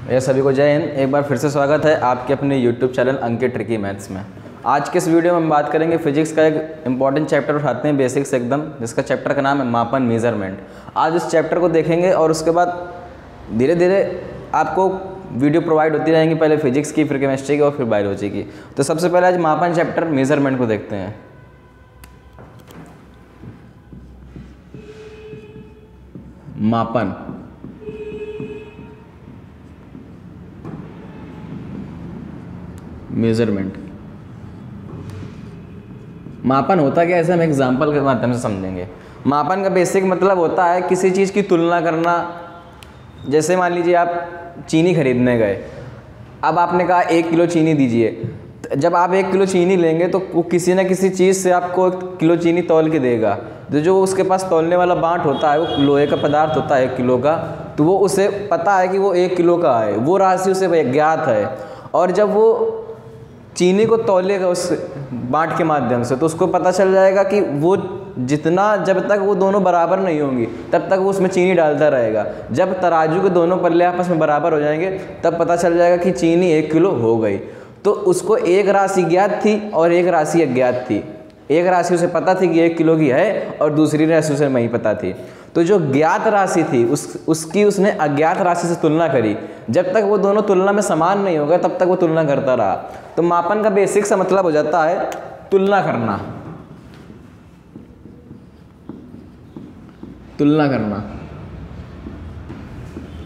ये सभी को जय हिंद। एक बार फिर से स्वागत है आपके अपने YouTube चैनल अंकित ट्रिकी मैथ्स में। आज के इस वीडियो में हम बात करेंगे फिजिक्स का एक इंपॉर्टेंट चैप्टर उठाते हैं बेसिक्स एकदम, जिसका चैप्टर का नाम है मापन मेजरमेंट। आज इस चैप्टर को देखेंगे और उसके बाद धीरे धीरे आपको वीडियो प्रोवाइड होती रहेंगी, पहले फिजिक्स की, फिर केमिस्ट्री की और फिर बायोलॉजी की। तो सबसे पहले आज मापन चैप्टर मेजरमेंट को देखते हैं। मापन मेजरमेंट, मापन होता क्या है, ऐसे हम एग्जाम्पल के माध्यम से समझेंगे। मापन का बेसिक मतलब होता है किसी चीज़ की तुलना करना। जैसे मान लीजिए आप चीनी खरीदने गए, अब आपने कहा 1 किलो चीनी दीजिए। जब आप 1 किलो चीनी लेंगे तो वो किसी न किसी चीज़ से आपको 1 किलो चीनी तौल के देगा। जो उसके पास तौलने वाला बांट होता है वो लोहे का पदार्थ होता है 1 किलो का, तो वो उसे पता है कि वो 1 किलो का है, वो राशि उसे ज्ञात है। और जब वो चीनी को तौलेगा उस बांट के माध्यम से, तो उसको पता चल जाएगा कि वो जितना, जब तक वो दोनों बराबर नहीं होंगी तब तक वो उसमें चीनी डालता रहेगा। जब तराजू के दोनों पल्ले आपस में बराबर हो जाएंगे तब पता चल जाएगा कि चीनी 1 किलो हो गई। तो उसको एक राशि ज्ञात थी और एक राशि अज्ञात थी। एक राशि उसे पता थी कि 1 किलो की है और दूसरी राशि उसे नहीं पता थी। तो जो ज्ञात राशि थी उसकी उसने अज्ञात राशि से तुलना करी। जब तक वो दोनों तुलना में समान नहीं होगा तब तक वो तुलना करता रहा। तो मापन का बेसिक सा मतलब हो जाता है तुलना करना। तुलना करना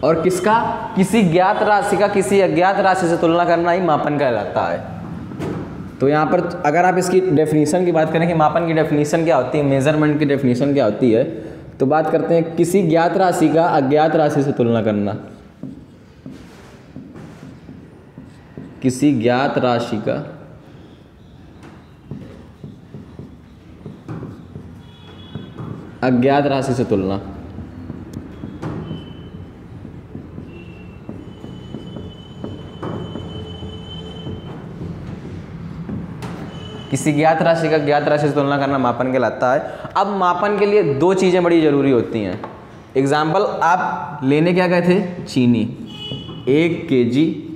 और किसका? किसी ज्ञात राशि का किसी अज्ञात राशि से तुलना करना ही मापन कहलाता है। तो यहाँ पर अगर आप इसकी डेफिनेशन की बात करें कि मापन की डेफिनेशन क्या होती है, मेजरमेंट की डेफिनेशन क्या होती है, तो बात करते हैं किसी ज्ञात राशि का अज्ञात राशि से तुलना करना। किसी ज्ञात राशि का अज्ञात राशि से तुलना। किसी ज्ञात राशि का ज्ञात राशि से तुलना करना मापन कहलाता है। अब मापन के लिए 2 चीज़ें बड़ी ज़रूरी होती हैं। एग्जाम्पल, आप लेने क्या गए थे? चीनी, 1 kg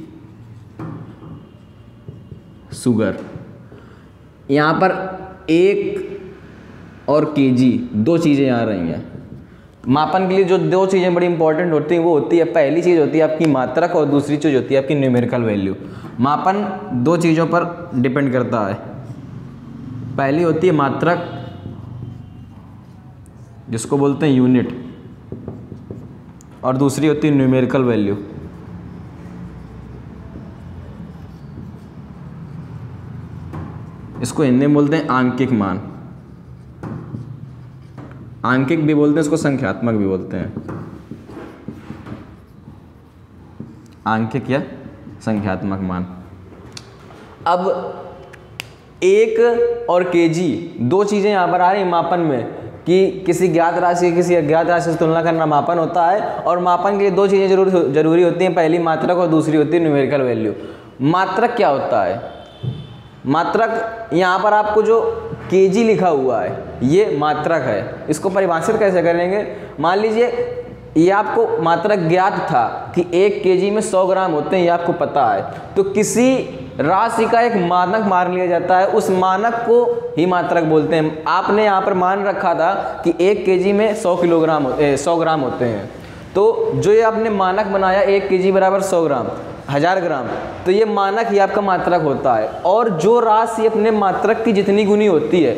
शुगर। यहाँ पर 1 और kg 2 चीज़ें यहाँ रही हैं। मापन के लिए जो 2 चीज़ें बड़ी इंपॉर्टेंट होती हैं वो होती है, पहली चीज़ होती है आपकी मात्रक और दूसरी चीज़ होती है आपकी न्यूमेरिकल वैल्यू। मापन 2 चीज़ों पर डिपेंड करता है। पहली होती है मात्रक, जिसको बोलते हैं यूनिट, और दूसरी होती है न्यूमेरिकल वैल्यू। इसको हिंदी में बोलते हैं आंकिक मान। आंकिक भी बोलते हैं इसको, संख्यात्मक भी बोलते हैं। आंकिक या संख्यात्मक मान। अब 1 और kg 2 चीज़ें यहाँ पर आ रही हैं मापन में, कि किसी ज्ञात राशि किसी अज्ञात राशि से तुलना करना मापन होता है। और मापन के लिए 2 चीज़ें जरूरी होती हैं, पहली मात्रक और दूसरी होती है न्यूमेरिकल वैल्यू। मात्रक क्या होता है? मात्रक, यहाँ पर आपको जो kg लिखा हुआ है ये मात्रक है। इसको परिभाषित कैसे करेंगे? मान लीजिए ये आपको मात्रक ज्ञात था कि 1 kg में 100 ग्राम होते हैं, ये आपको पता है। तो किसी राशि का एक मानक मान लिया जाता है, उस मानक को ही मात्रक बोलते हैं। आपने यहाँ पर मान रखा था कि 1 kg में 100 ग्राम होते हैं, तो जो ये आपने मानक बनाया 1 kg बराबर 100 ग्राम, 1000 ग्राम, तो ये मानक ही आपका मात्रक होता है। और जो राशि अपने मात्रक की जितनी गुनी होती है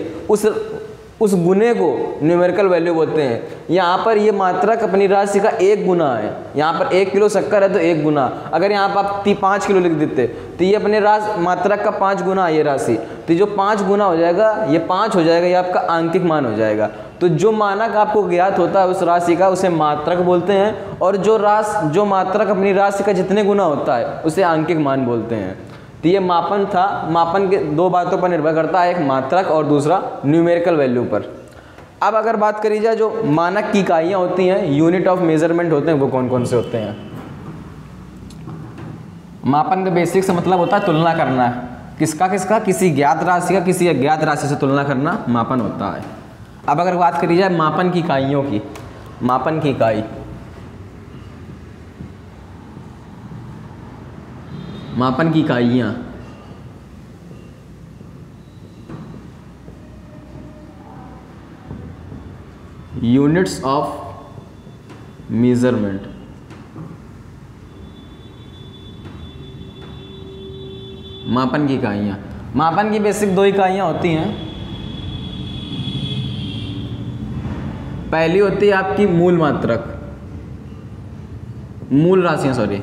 उस गुने को न्यूमेरिकल वैल्यू बोलते हैं। यहाँ पर ये मात्रक अपनी राशि का 1 गुना है। यहाँ पर 1 किलो शक्कर है तो 1 गुना। अगर यहाँ पर आप 5 किलो लिख देते तो ये अपने मात्रक का 5 गुना है ये राशि। तो जो 5 गुना हो जाएगा ये 5 हो जाएगा, ये आपका आंकिक मान हो जाएगा। तो जो मानक आपको ज्ञात होता है उस राशि का उसे मात्रक बोलते हैं, और जो मात्रक अपनी राशि का जितने गुना होता है उसे आंकिक मान बोलते हैं। तो ये मापन था। मापन के 2 बातों पर निर्भर करता है, एक मात्रक और दूसरा न्यूमेरिकल वैल्यू पर। अब अगर बात करी जाए जो मानक की इकाइयाँ होती हैं, यूनिट ऑफ मेजरमेंट होते हैं, वो कौन कौन से होते हैं? मापन का बेसिक से मतलब होता है तुलना करना। किसका? किसी ज्ञात राशि का किसी अज्ञात राशि से तुलना करना मापन होता है। अब अगर बात करी जाए मापन की इकाइयों की, मापन की इकाई मापन की इकाइयाँ, यूनिट्स ऑफ मेजरमेंट। मापन की इकाइयाँ, मापन की बेसिक 2 इकाइयाँ होती हैं। पहली होती है आपकी मूल मात्रक, मूल राशियाँ सॉरी,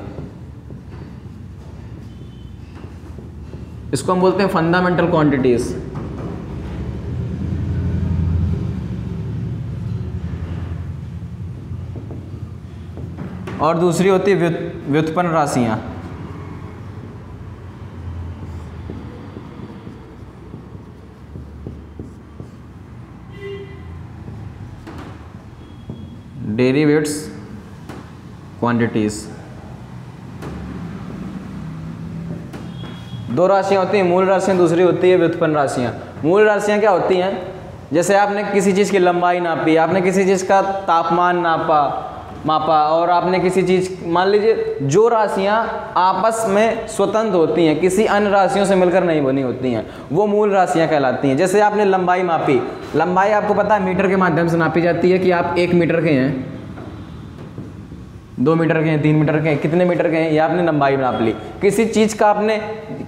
इसको हम बोलते हैं फंडामेंटल क्वांटिटीज। और दूसरी होती है व्युत्पन्न राशियाँ। डेरिवेट्स क्वांटिटीज। 2 राशियाँ होती हैं, मूल राशियाँ, दूसरी होती है व्युत्पन्न राशियाँ। मूल राशियाँ क्या होती हैं? जैसे आपने किसी चीज़ की लंबाई नापी, आपने किसी चीज़ का तापमान मापा और आपने किसी चीज़, मान लीजिए जो राशियाँ आपस में स्वतंत्र होती हैं, किसी अन्य राशियों से मिलकर नहीं बनी होती हैं, वो मूल राशियाँ कहलाती हैं। जैसे आपने लंबाई मापी, लंबाई आपको पता है मीटर के माध्यम से नापी जाती है कि आप 1 मीटर के हैं, 2 मीटर के हैं, 3 मीटर के हैं, कितने मीटर के हैं, ये आपने लंबाई नाप ली। किसी चीज़ का आपने,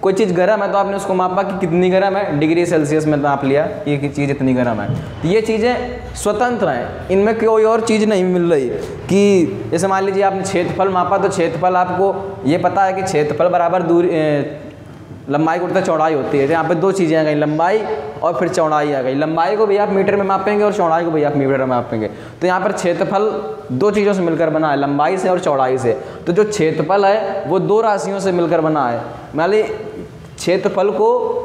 कोई चीज़ गर्म है तो आपने उसको मापा कि कितनी गर्म है, डिग्री सेल्सियस में नाप लिया ये चीज़ इतनी गर्म है। तो ये चीज़ें स्वतंत्र हैं, इनमें कोई और चीज़ नहीं मिल रही। कि जैसे मान लीजिए आपने क्षेत्रफल मापा, तो क्षेत्रफल आपको ये पता है कि क्षेत्रफल बराबर दूरी लंबाई गुणित चौड़ाई होती है। यहाँ पे 2 चीज़ें आ गई, लंबाई और फिर चौड़ाई आ गई। लंबाई को भी आप मीटर में मापेंगे और चौड़ाई को भी आप मीटर में मापेंगे। तो यहाँ पर क्षेत्रफल 2 चीज़ों से मिलकर बना है, लंबाई से और चौड़ाई से। तो जो क्षेत्रफल है वो 2 राशियों से मिलकर बना है। मान ली क्षेत्रफल को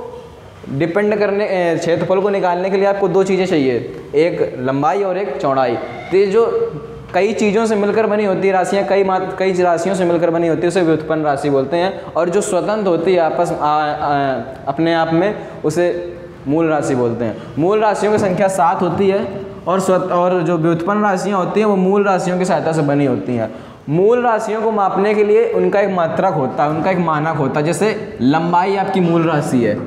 क्षेत्रफल को निकालने के लिए आपको 2 चीज़ें चाहिए, एक लंबाई और एक चौड़ाई। तो ये जो कई चीज़ों से मिलकर बनी होती है राशियाँ, कई राशियों से मिलकर बनी होती है, उसे व्युत्पन्न राशि बोलते हैं। और जो स्वतंत्र होती है आपस अपने आप में, उसे मूल राशि बोलते हैं। मूल राशियों की संख्या 7 होती है और जो व्युत्पन्न राशियाँ होती हैं वो मूल राशियों की सहायता से बनी होती हैं। मूल राशियों को मापने के लिए उनका एक मात्रक होता है, उनका एक मानक होता है। जैसे लंबाई आपकी मूल राशि है,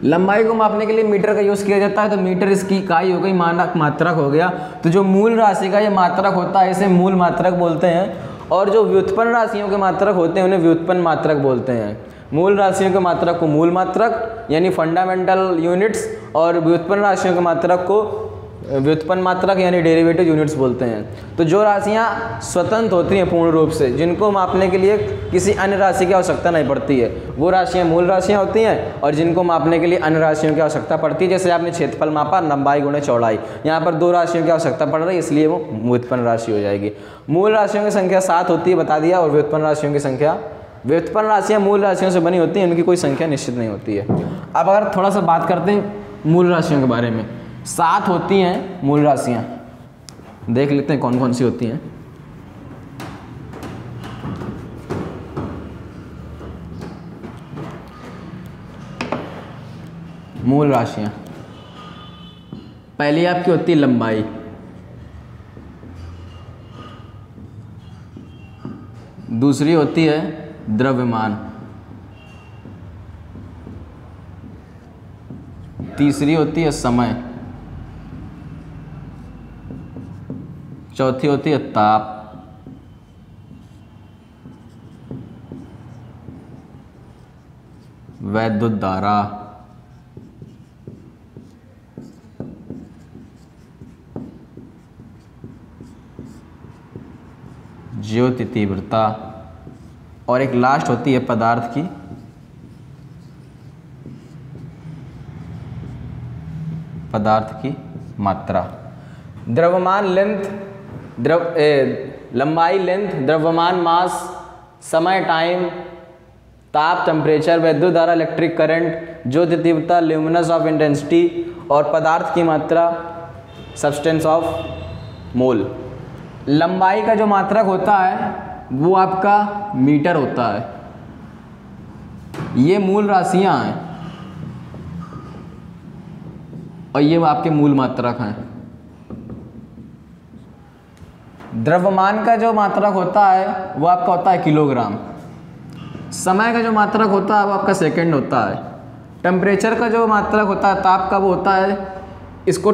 लंबाई को मापने के लिए मीटर का यूज़ किया जाता है, तो मीटर इसकी इकाई हो गई, मानक मात्रक हो गया। तो जो मूल राशि का ये मात्रक होता है इसे मूल मात्रक बोलते हैं। और जो व्युत्पन्न राशियों के मात्रक होते हैं उन्हें व्युत्पन्न मात्रक बोलते हैं। मूल राशियों के मात्रक को मूल मात्रक यानी फंडामेंटल यूनिट्स, और व्युत्पन्न राशियों के मात्रक को व्युत्पन्न मात्रक यानी डेरिवेटिव यूनिट्स बोलते हैं। तो जो राशियाँ स्वतंत्र होती हैं पूर्ण रूप से, जिनको मापने के लिए किसी अन्य राशि की आवश्यकता नहीं पड़ती है, वो राशियाँ मूल राशियाँ होती हैं। और जिनको मापने के लिए अन्य राशियों की आवश्यकता पड़ती है, जैसे आपने क्षेत्रफल मापा, लंबाई गुणे चौड़ाई, यहाँ पर 2 राशियों की आवश्यकता पड़ रही है, इसलिए वो व्युत्पन्न राशि हो जाएगी। मूल राशियों की संख्या 7 होती है, बता दिया। और व्युत्पन्न राशियों की संख्या, व्युत्पन्न राशियाँ मूल राशियों से बनी होती हैं, उनकी कोई संख्या निश्चित नहीं होती है। अब अगर थोड़ा सा बात करते हैं मूल राशियों के बारे में, 7 होती हैं मूल राशियाँ, देख लेते हैं कौन कौन सी होती हैं। मूल राशियाँ, पहली आपकी होती है लंबाई, दूसरी होती है द्रव्यमान, तीसरी होती है समय, चौथी होती है ताप, वैद्युत धारा, ज्योति तीव्रता, और एक लास्ट होती है पदार्थ की मात्रा। द्रव्यमान लेंथ, लंबाई लेंथ, द्रव्यमान मास, समय टाइम, ताप टेम्परेचर, वैद्युत धारा इलेक्ट्रिक करंट, ज्योति तीव्रता ल्यूमिनस ऑफ इंटेंसिटी, और पदार्थ की मात्रा सब्सटेंस ऑफ मोल। लंबाई का जो मात्रक होता है वो आपका मीटर होता है। ये मूल राशियां हैं और ये आपके मूल मात्रक हैं। द्रव्यमान का जो मात्रक होता है वो आपका होता है किलोग्राम। समय का जो मात्रक होता है वो आपका सेकंड होता है। टेम्परेचर का जो मात्रक होता है, ताप का, वो होता है, इसको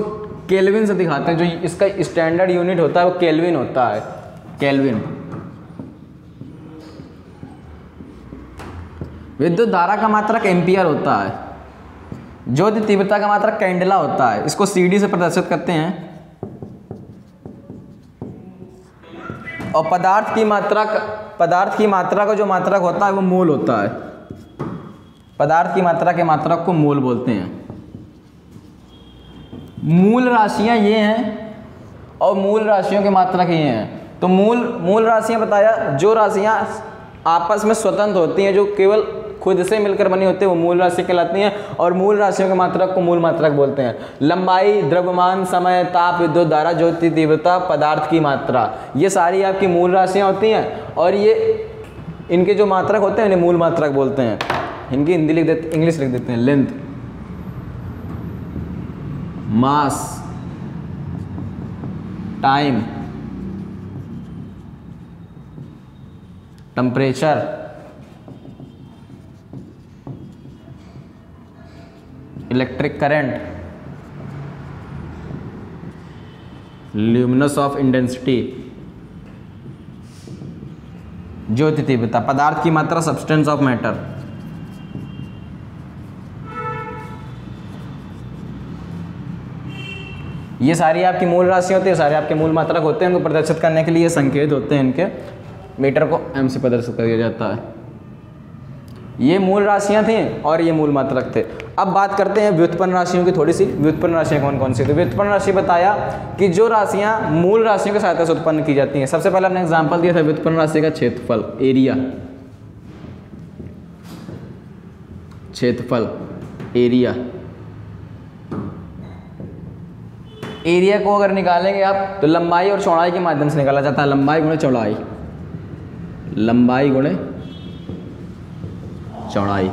केल्विन से दिखाते हैं। जो इसका स्टैंडर्ड यूनिट होता है वो केल्विन होता है, केल्विन। विद्युत धारा का मात्रक एम्पियर होता है। ज्योति तीव्रता का मात्रक कैंडेला होता है। इसको सीडी से प्रदर्शित करते हैं। और पदार्थ की मात्रा का जो मात्रक होता है वो मोल होता है। पदार्थ की मात्रा के मात्रक को मोल बोलते हैं। मूल राशियां ये हैं और मूल राशियों के मात्रक ये हैं। तो मूल राशियां बताया, जो राशियां आपस में स्वतंत्र होती हैं, जो केवल खुद से मिलकर बनी होती है, वो मूल राशि कहलाती हैं। और मूल राशियों के मात्रक को मूल मात्रक बोलते हैं। लंबाई, द्रव्यमान, समय, ताप, विद्युत धारा, ज्योति तीव्रता, पदार्थ की मात्रा, ये सारी आपकी मूल राशियां होती हैं। और ये इनके जो मात्रक होते हैं इन्हें मूल मात्रक बोलते हैं। इनकी इंग्लिश लिख देते हैं। Length, mass, time, temperature, electric current, luminous of intensity, ज्योति तीव्रता, पदार्थ की मात्रा, सब्सटेंस ऑफ मैटर। ये सारी आपकी मूल राशि होती है, सारे आपके मूल मात्रक होते हैं। इनको प्रदर्शित करने के लिए संकेत होते हैं। इनके मीटर को एम से प्रदर्शित कर दिया जाता है। ये मूल राशियां थी और ये मूल मात्रक थे। अब बात करते हैं व्युत्पन्न राशियों की थोड़ी सी। व्युत्पन्न राशियां कौन कौन सी? तो व्युत्पन्न राशि बताया कि जो राशियां मूल राशियों की सहायता से उत्पन्न की जाती हैं। सबसे पहले हमने एग्जांपल दिया था व्युत्पन्न राशि का क्षेत्रफल, एरिया, क्षेत्रफल, एरिया। एरिया को अगर निकालेंगे आप तो लंबाई और चौड़ाई के माध्यम से निकाला जाता है। लंबाई गुणे चौड़ाई, लंबाई गुणे चौड़ाई।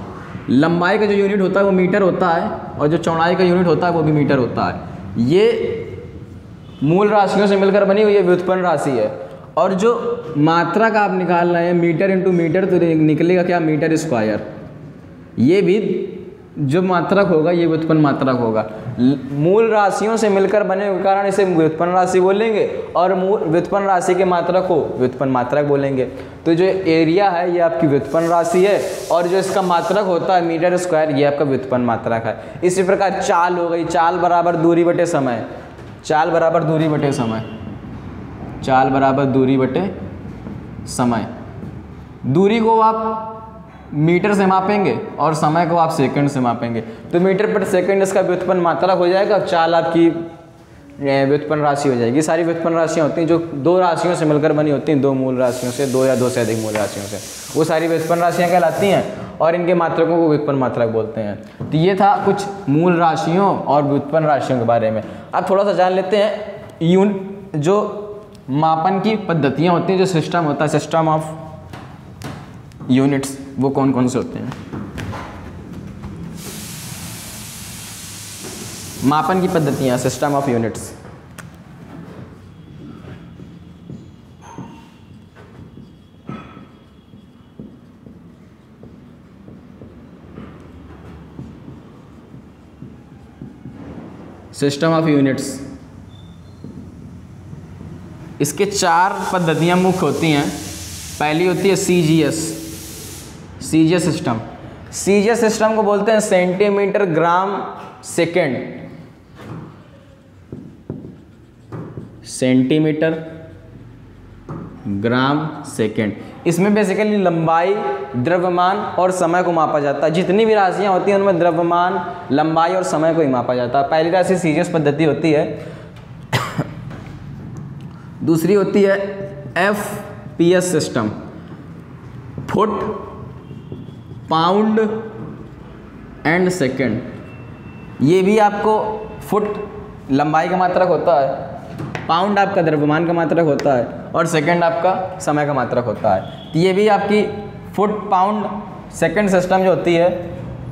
लंबाई का जो यूनिट होता है वो मीटर होता है और जो चौड़ाई का यूनिट होता है वो भी मीटर होता है। ये मूल राशियों से मिलकर बनी हुई ये व्युत्पन्न राशि है। और जो मात्रा का आप निकाल रहे हैं मीटर इंटू मीटर, तो निकलेगा क्या? Metre square. ये भी जो मात्रक होगा ये व्युत्पन्न मात्रक होगा। मूल राशियों से मिलकर बने के कारण इसे व्युत्पन्न राशि बोलेंगे और व्युत्पन्न राशि के मात्रक को व्युत्पन्न मात्रक बोलेंगे। तो जो एरिया है ये आपकी व्युत्पन्न राशि है और जो इसका मात्रक होता है मीटर स्क्वायर, ये आपका व्युत्पन्न मात्रक है। इसी प्रकार चाल हो गई, चाल बराबर दूरी बटे समय, चाल बराबर दूरी बटे समय, चाल बराबर दूरी बटे समय। दूरी को आप मीटर से मापेंगे और समय को आप सेकंड से मापेंगे, तो मीटर पर सेकंड इसका व्युत्पन्न मात्रक हो जाएगा। चाल आपकी व्युत्पन्न राशि हो जाएगी। सारी व्युत्पन्न राशियाँ होती हैं जो दो राशियों से मिलकर बनी होती हैं, दो मूल राशियों से, दो या दो से अधिक मूल राशियों से, वो सारी व्युत्पन्न राशियाँ कहलाती हैं और इनके मात्रकों को व्युत्पन्न मात्रक बोलते हैं। तो ये था कुछ मूल राशियों और व्युत्पन्न राशियों के बारे में। अब थोड़ा सा जान लेते हैं जो मापन की पद्धतियाँ होती हैं, जो सिस्टम होता है, सिस्टम ऑफ यूनिट्स, वो कौन कौन से होते हैं। मापन की पद्धतियां, system of units. System of units, इसके चार पद्धतियां मुख्य होती हैं। पहली होती है CGS, CGS system. CGS system को बोलते हैं centimetre gram second, centimetre gram second. इसमें बेसिकली लंबाई, द्रव्यमान और समय को मापा जाता है। जितनी भी राशियां होती हैं उनमें द्रव्यमान, लंबाई और समय को ही मापा जाता है। पहली राशि सीजीएस पद्धति होती है। दूसरी होती है FPS system, foot, pound and second. ये भी आपको फुट लंबाई का मात्रक होता है, पाउंड आपका द्रव्यमान का मात्रक होता है और सेकेंड आपका समय का मात्रक होता है। तो ये भी आपकी फुट, पाउंड, सेकेंड सिस्टम जो होती है,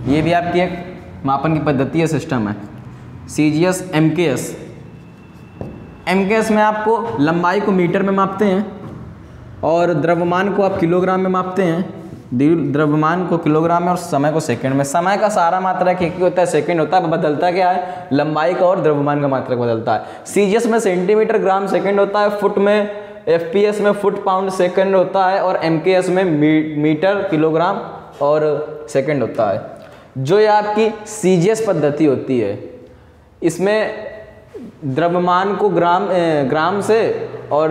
ये भी आपकी एक मापन की पद्धति है, सिस्टम है। CGS, MKS. एमकेएस में आपको लंबाई को मीटर में मापते हैं और द्रव्यमान को आप किलोग्राम में मापते हैं द्रव्यमान को किलोग्राम में और समय को सेकंड में। समय का सारा मात्रा एक ही होता है, सेकंड होता है, बदलता क्या है, लंबाई का और द्रव्यमान का मात्रा बदलता है। सीजीएस में सेंटीमीटर ग्राम सेकंड होता है, फुट में एफपीएस में फुट पाउंड सेकंड होता है, और एमकेएस में मीटर किलोग्राम और सेकंड होता है। जो ये आपकी सीजीएस पद्धति होती है, इसमें द्रव्यमान को ग्राम से और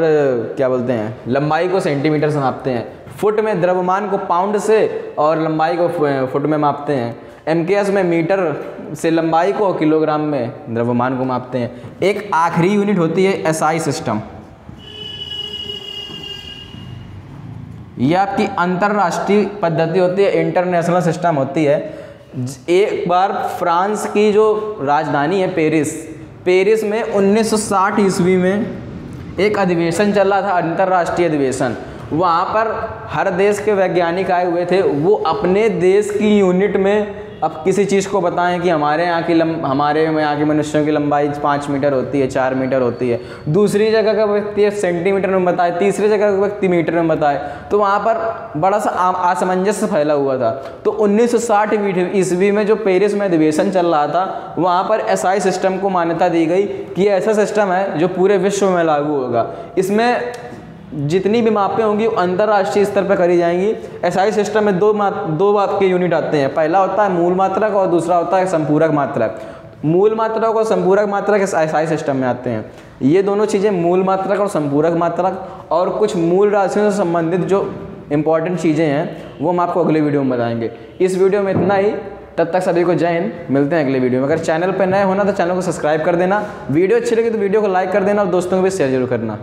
क्या बोलते हैं, लंबाई को सेंटीमीटर से मापते हैं। फुट में द्रव्यमान को पाउंड से और लंबाई को फुट में मापते हैं। एमकेएस में मीटर से लंबाई को, किलोग्राम में द्रव्यमान को मापते हैं। एक आखिरी यूनिट होती है एसआई सिस्टम। यह आपकी अंतरराष्ट्रीय पद्धति होती है, इंटरनेशनल सिस्टम होती है। एक बार फ्रांस की जो राजधानी है पेरिस में 1960 ईस्वी में एक अधिवेशन चल रहा था, अंतर्राष्ट्रीय अधिवेशन। वहाँ पर हर देश के वैज्ञानिक आए हुए थे। वो अपने देश की यूनिट में अब किसी चीज़ को बताएं कि हमारे यहाँ की मनुष्यों की लंबाई 5 मीटर होती है, 4 मीटर होती है। दूसरी जगह का व्यक्ति सेंटीमीटर में बताए, तीसरी जगह का व्यक्ति मीटर में बताए। तो वहाँ पर बड़ा सा असमंजस्य फैला हुआ था। तो 1960 ईस्वी में जो पेरिस में अधिवेशन चल रहा था, वहाँ पर एसआई सिस्टम को मान्यता दी गई कि ऐसा सिस्टम है जो पूरे विश्व में लागू होगा। इसमें जितनी भी मापें होंगी वो अंतर्राष्ट्रीय स्तर पर करी जाएंगी। एसआई सिस्टम में दो माप के यूनिट आते हैं। पहला होता है मूल मात्रक और दूसरा होता है संपूरक मात्रक। मूल मात्रक और संपूरक मात्रक एसआई सिस्टम में आते हैं। ये दोनों चीज़ें, मूल मात्रक और संपूरक मात्रक, और कुछ मूल राशियों से संबंधित जो इंपॉर्टेंट चीज़ें हैं वो हम आपको अगले वीडियो में बताएंगे। इस वीडियो में इतना ही। तब तक सभी को जय हिंद। मिलते हैं अगले वीडियो में। अगर चैनल पर नए होना तो चैनल को सब्सक्राइब कर देना। वीडियो अच्छी लगी तो वीडियो को लाइक कर देना और दोस्तों को भी शेयर जरूर करना।